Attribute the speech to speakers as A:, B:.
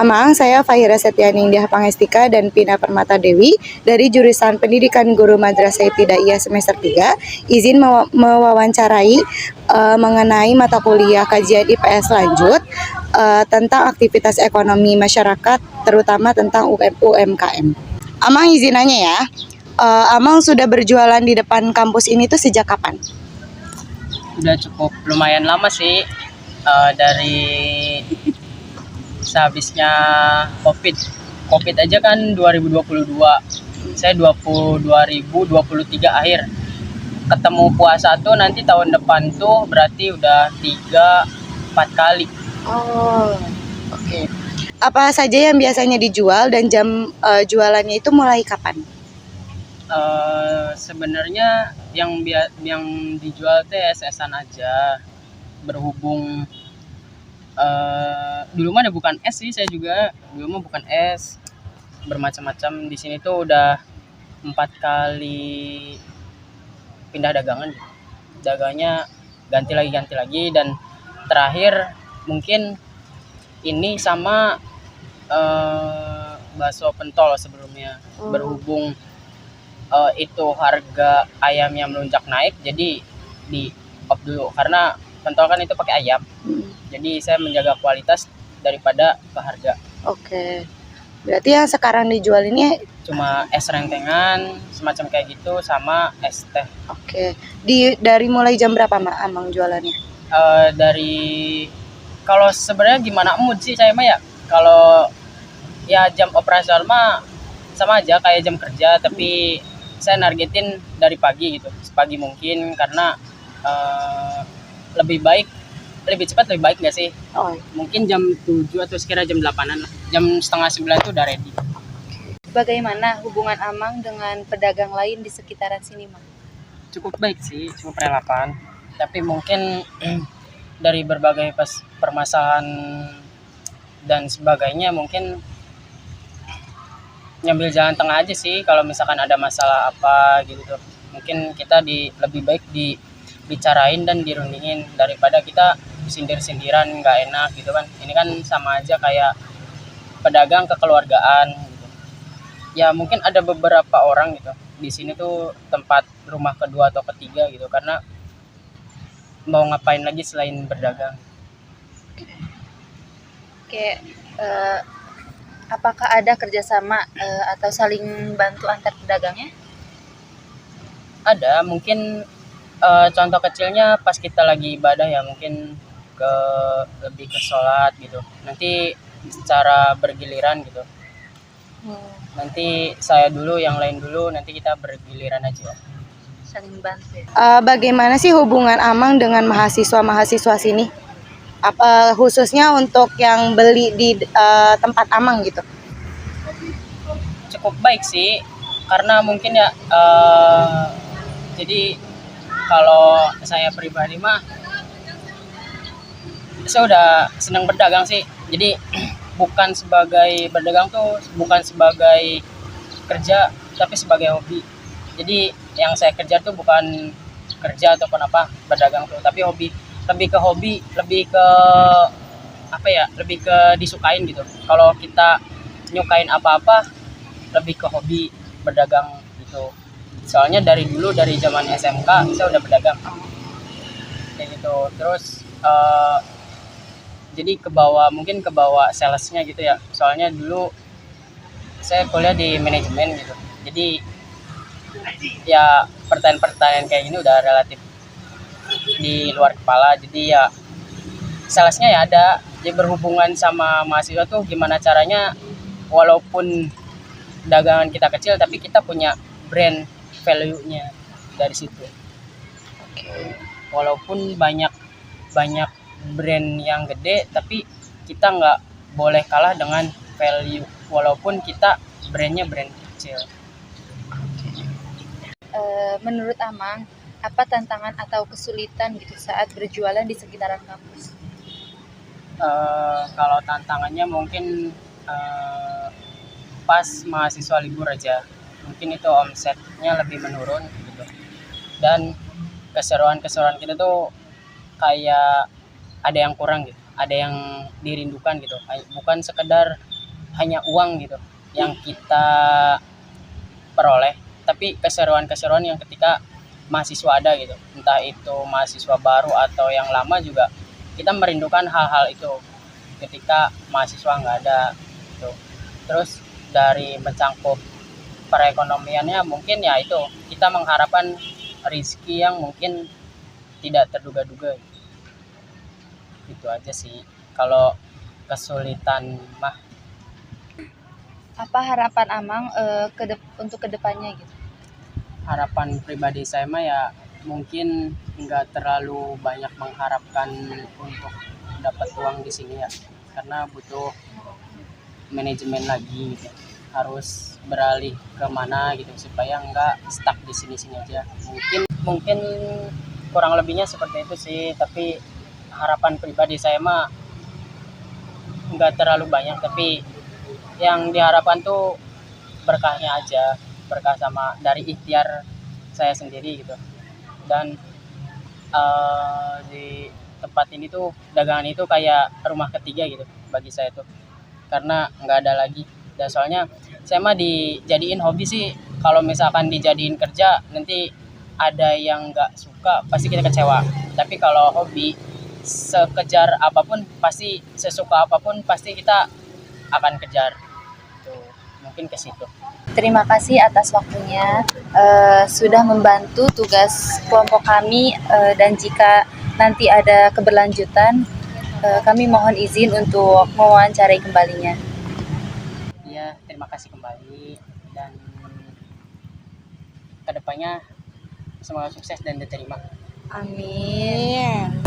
A: Amang, saya Fahira Setiani Indah Pangestika dan Pina Permata Dewi dari jurusan Pendidikan Guru Madrasah Ibtidaiyah semester 3. Izin mewawancarai mengenai mata kuliah kajian IPS lanjut tentang aktivitas ekonomi masyarakat, terutama tentang UMKM. Amang izin nanya ya, Amang sudah berjualan di depan kampus ini tuh sejak kapan?
B: Udah cukup lumayan lama sih, dari sehabisnya COVID aja kan 2022. Saya 2023 akhir. Ketemu puasa tuh nanti tahun depan tuh berarti udah 3-4 kali.
A: Oh, oke. Apa saja yang biasanya dijual dan jam jualannya itu mulai kapan?
B: Sebenarnya yang dijual teh es-esan aja. Berhubung dulu mah ada bukan es sih, saya juga dulu mah bukan es, bermacam-macam. Di sini tuh udah 4 kali pindah dagangan, dagangnya ganti lagi, dan terakhir mungkin ini sama bakso pentol sebelumnya. Berhubung itu harga ayamnya melonjak naik, jadi di off dulu karena pentol kan itu pakai ayam. Jadi saya menjaga kualitas daripada ke harga.
A: Oke. Berarti yang sekarang dijual ini
B: Cuma es rentengan semacam kayak gitu sama es teh.
A: oke. Dari mulai jam berapa Amang jualannya?
B: Dari kalau sebenarnya gimana mood sih saya mah ya. Kalau ya jam operasional mah sama aja kayak jam kerja, tapi saya nargetin dari pagi gitu, sepagi mungkin, karena lebih cepat lebih baik nggak sih?
A: Oh,
B: Mungkin jam 7 atau sekira jam 8-an lah. Jam setengah 9 itu udah ready.
C: Bagaimana hubungan Amang dengan pedagang lain di sekitaran sini, Mang?
B: Cukup baik sih, cukup relevan. Tapi mungkin dari berbagai permasalahan dan sebagainya, mungkin nyambil jalan tengah aja sih. Kalau misalkan ada masalah apa gitu tuh, mungkin kita lebih baik dibicarain dan dirundingin daripada kita sindir-sindiran nggak enak gitu kan. Ini kan sama aja kayak pedagang kekeluargaan gitu. Ya mungkin ada beberapa orang gitu di sini tuh tempat rumah kedua atau ketiga gitu, karena mau ngapain lagi selain berdagang.
C: Oke, apakah ada kerjasama atau saling bantu antar pedagangnya?
B: Ada mungkin contoh kecilnya pas kita lagi ibadah ya, mungkin lebih ke sholat gitu, nanti secara bergiliran gitu. Nanti saya dulu, yang lain dulu, nanti kita bergiliran aja.
C: Saling bantu ya?
A: bagaimana sih hubungan Amang dengan mahasiswa-mahasiswa sini? Khususnya untuk yang beli di tempat Amang gitu?
B: Cukup baik sih, karena mungkin ya jadi kalau saya pribadi mah saya udah senang berdagang sih. Jadi bukan sebagai berdagang tuh bukan sebagai kerja, tapi sebagai hobi. Jadi yang saya kerja tuh bukan kerja ataupun apa, berdagang tuh, tapi hobi. Lebih ke apa ya, lebih ke disukain gitu. Kalau kita nyukain apa-apa, lebih ke hobi berdagang gitu. Soalnya dari dulu, dari zaman SMK saya udah berdagang kayak gitu. Terus jadi mungkin ke bawah salesnya gitu ya. Soalnya dulu saya kuliah di manajemen gitu. Jadi ya pertanyaan-pertanyaan kayak gini udah relatif di luar kepala. Jadi ya salesnya ya ada. Jadi berhubungan sama mahasiswa tuh gimana caranya, walaupun dagangan kita kecil tapi kita punya brand value-nya dari situ. Walaupun banyak brand yang gede, tapi kita nggak boleh kalah dengan value walaupun kita brandnya brand kecil.
C: Menurut Amang, apa tantangan atau kesulitan gitu saat berjualan di sekitaran kampus?
B: Kalau tantangannya mungkin pas mahasiswa libur aja, mungkin itu omsetnya lebih menurun gitu. Dan keseruan kita tuh kayak ada yang kurang gitu, ada yang dirindukan gitu. Bukan sekedar hanya uang gitu yang kita peroleh, tapi keseruan-keseruan yang ketika mahasiswa ada gitu, entah itu mahasiswa baru atau yang lama juga kita merindukan hal-hal itu ketika mahasiswa nggak ada gitu. Terus dari mencangkup perekonomiannya mungkin ya itu kita mengharapkan rezeki yang mungkin tidak terduga-duga. Itu aja sih kalau kesulitan mah.
C: Apa harapan Amang untuk kedepannya gitu?
B: Harapan pribadi saya mah ya mungkin nggak terlalu banyak mengharapkan untuk dapat uang di sini ya, karena butuh manajemen lagi gitu. Harus beralih ke mana gitu supaya nggak stuck di sini-sini aja. Mungkin kurang lebihnya seperti itu sih, tapi harapan pribadi saya mah nggak terlalu banyak, tapi yang diharapkan tuh berkahnya aja, berkah sama dari ikhtiar saya sendiri gitu. Dan di tempat ini tuh dagangan itu kayak rumah ketiga gitu bagi saya tuh, karena nggak ada lagi. Dan soalnya saya mah dijadiin hobi sih, kalau misalkan dijadiin kerja nanti ada yang nggak suka pasti kita kecewa, tapi kalau hobi sekejar apapun pasti, sesuka apapun pasti kita akan kejar tuh. Mungkin ke situ.
C: Terima kasih atas waktunya, sudah membantu tugas kelompok kami, dan jika nanti ada keberlanjutan, kami mohon izin untuk mewawancarai kembalinya.
B: Ya, terima kasih kembali, dan kedepannya semoga sukses dan diterima.
A: Amin.